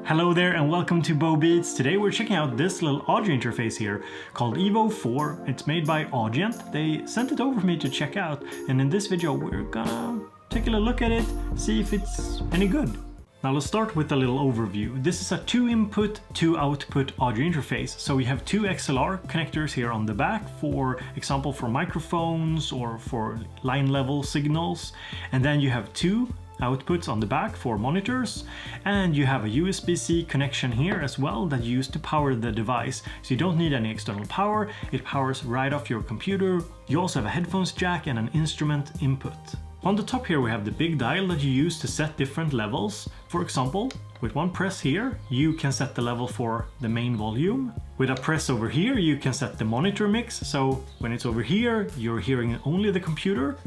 Hello there and welcome to Bo Beats. Today we're checking out this little audio interface here called EVO 4. It's made by Audient. They sent it over for me to check out, and in this video we're gonna take a little look at it, see if it's any good. Now let's start with a little overview. This is a 2 input, 2 output audio interface. So we have 2 XLR connectors here on the back, for example for microphones or for line level signals, and then you have 2 outputs on the back for monitors, and you have a USB-C connection here as well that you use to power the device. So you don't need any external power, it powers right off your computer. You also have a headphones jack and an instrument input. On the top here we have the big dial that you use to set different levels. For example, with one press here you can set the level for the main volume. With a press over here you can set the monitor mix, so when it's over here you're hearing only the computer.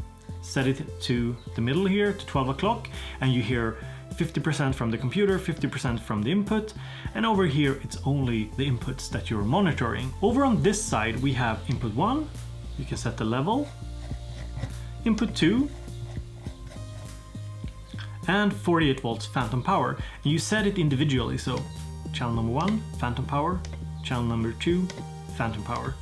Set it to the middle here to 12 o'clock and you hear 50% from the computer, 50% from the input, and over here it's only the inputs that you're monitoring. Over on this side we have input 1, you can set the level, input 2, and 48 volts phantom power. And you set it individually, so channel number 1, phantom power, channel number 2, phantom power.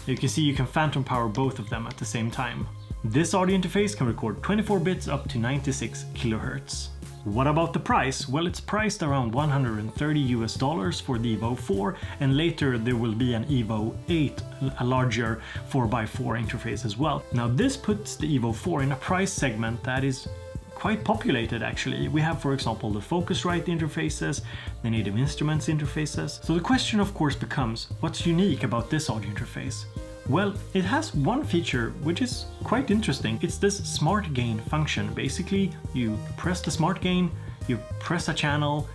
You can see you can phantom power both of them at the same time. This audio interface can record 24 bits up to 96 kilohertz. What about the price? Well, it's priced around $130 for the EVO 4, and later there will be an EVO 8, a larger 4x4 interface as well. Now this puts the EVO 4 in a price segment that is quite populated actually. We have, for example, the Focusrite interfaces, the Native Instruments interfaces. So the question of course becomes, what's unique about this audio interface? Well, it has one feature which is quite interesting. It's this smart gain function. Basically, you press the smart gain, you press a channel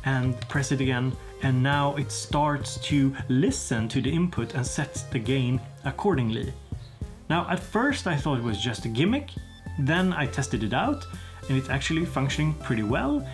and press it again, and now it starts to listen to the input and sets the gain accordingly. Now, at first I thought it was just a gimmick, then I tested it out and it's actually functioning pretty well.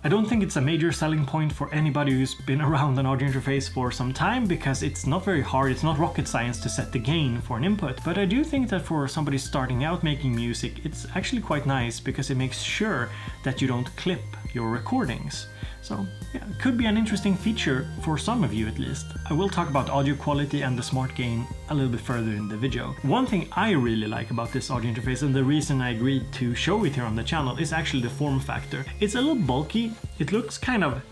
I don't think it's a major selling point for anybody who's been around an audio interface for some time, because it's not very hard, it's not rocket science to set the gain for an input. But I do think that for somebody starting out making music, it's actually quite nice because it makes sure that you don't clip your recordings. So yeah, it could be an interesting feature for some of you at least. I will talk about audio quality and the smart gain a little bit further in the video. One thing I really like about this audio interface, and the reason I agreed to show it here on the channel, is actually the form factor. It's a little bulky, it looks kind of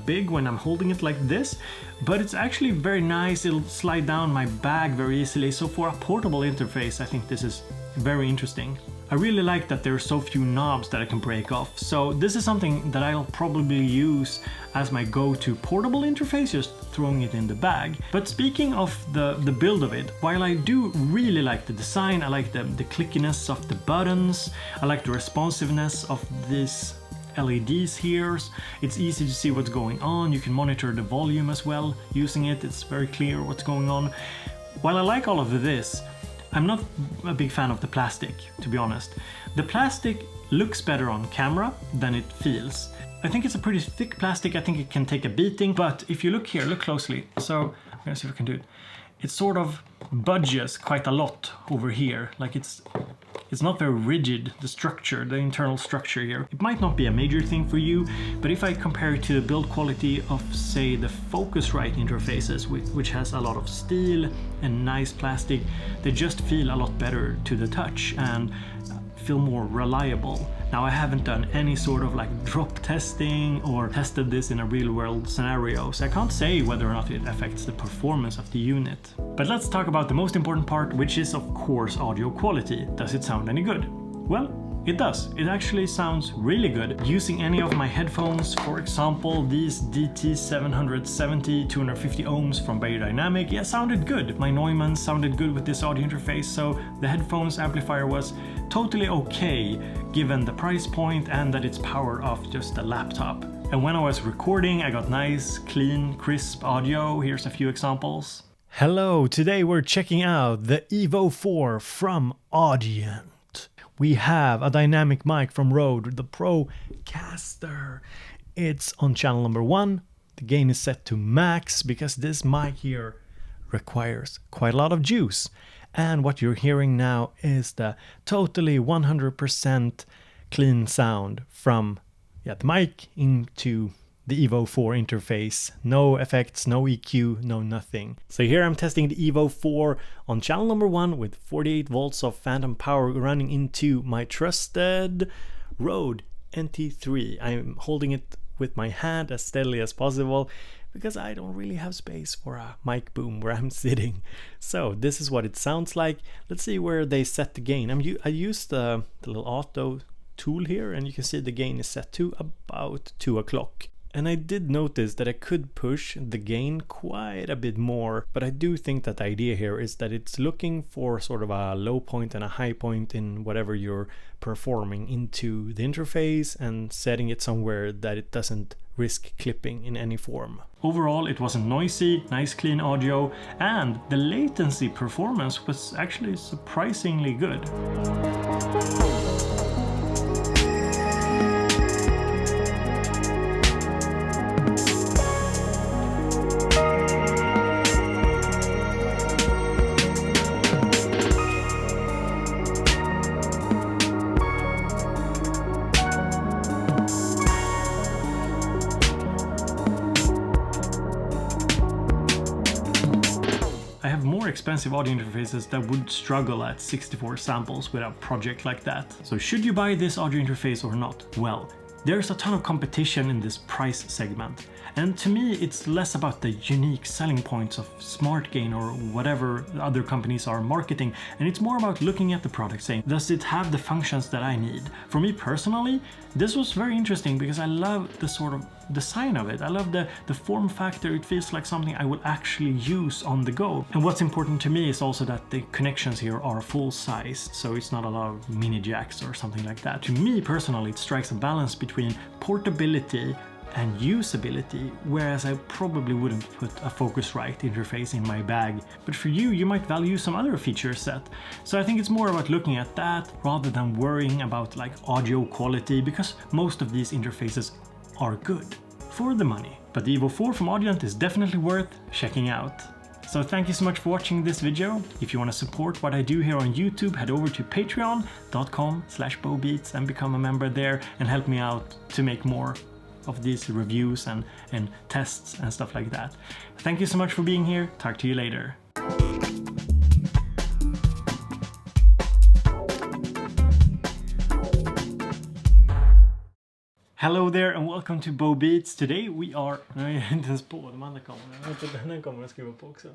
big when I'm holding it like this, but it's actually very nice. It'll slide down my bag very easily, so for a portable interface I think this is very interesting. I really like that there are so few knobs that I can break off, so this is something that I'll probably use as my go-to portable interface, just throwing it in the bag. But speaking of the build of it, while I do really like the design, I like the clickiness of the buttons, I like the responsiveness of these LEDs here, it's easy to see what's going on, you can monitor the volume as well using it, it's very clear what's going on. While I like all of this, I'm not a big fan of the plastic, to be honest. The plastic looks better on camera than it feels. I think it's a pretty thick plastic, I think it can take a beating, but if you look here, look closely. So, I'm gonna see if I can do it. It sort of budges quite a lot over here, like it's not very rigid, the structure, the internal structure here. It might not be a major thing for you, but if I compare it to the build quality of, say, the Focusrite interfaces, which has a lot of steel and nice plastic, they just feel a lot better to the touch and feel more reliable. Now, I haven't done any sort of like drop testing or tested this in a real world scenario, so I can't say whether or not it affects the performance of the unit. But let's talk about the most important part, which is of course audio quality. Does it sound any good? Well, it does. It actually sounds really good. Using any of my headphones, for example, these DT770 250 ohms from Beyerdynamic, yeah, sounded good. My Neumann sounded good with this audio interface, so the headphones amplifier was totally okay given the price point and that it's powered off just a laptop. And when I was recording, I got nice, clean, crisp audio. Here's a few examples. Hello, today we're checking out the EVO 4 from Audient. We have a dynamic mic from Rode, the Procaster. It's on channel number 1. The gain is set to max because this mic here requires quite a lot of juice. And what you're hearing now is the totally 100% clean sound from the mic into the EVO 4 interface. No effects, no EQ, no nothing. So here I'm testing the EVO 4 on channel number 1 with 48 volts of phantom power running into my trusted Rode NT3. I'm holding it with my hand as steadily as possible because I don't really have space for a mic boom where I'm sitting. So this is what it sounds like. Let's see where they set the gain. I used the little auto tool here, and you can see the gain is set to about 2 o'clock. And I did notice that I could push the gain quite a bit more, but I do think that the idea here is that it's looking for sort of a low point and a high point in whatever you're performing into the interface and setting it somewhere that it doesn't risk clipping in any form. Overall, it wasn't noisy, nice clean audio, and the latency performance was actually surprisingly good. I have more expensive audio interfaces that would struggle at 64 samples with a project like that. So should you buy this audio interface or not? Well, there's a ton of competition in this price segment. And to me, it's less about the unique selling points of SmartGain or whatever other companies are marketing, and it's more about looking at the product saying, does it have the functions that I need? For me personally, this was very interesting because I love the sort of design of it. I love the form factor. It feels like something I will actually use on the go. And what's important to me is also that the connections here are full size, so it's not a lot of mini jacks or something like that. To me personally, it strikes a balance between portability and usability, whereas I probably wouldn't put a Focusrite interface in my bag. But for you, you might value some other feature set. So I think it's more about looking at that rather than worrying about like audio quality, because most of these interfaces are good for the money. But the EVO 4 from Audient is definitely worth checking out. So thank you so much for watching this video. If you want to support what I do here on YouTube, head over to patreon.com/bowbeats and become a member there and help me out to make more of these reviews and tests and stuff like that. Thank you so much for being here. Talk to you later. Hello there and welcome to Bow Beats. Today we are... Nej, inte ens på de andra kamerorna. Den här kameran ska vi vara på också.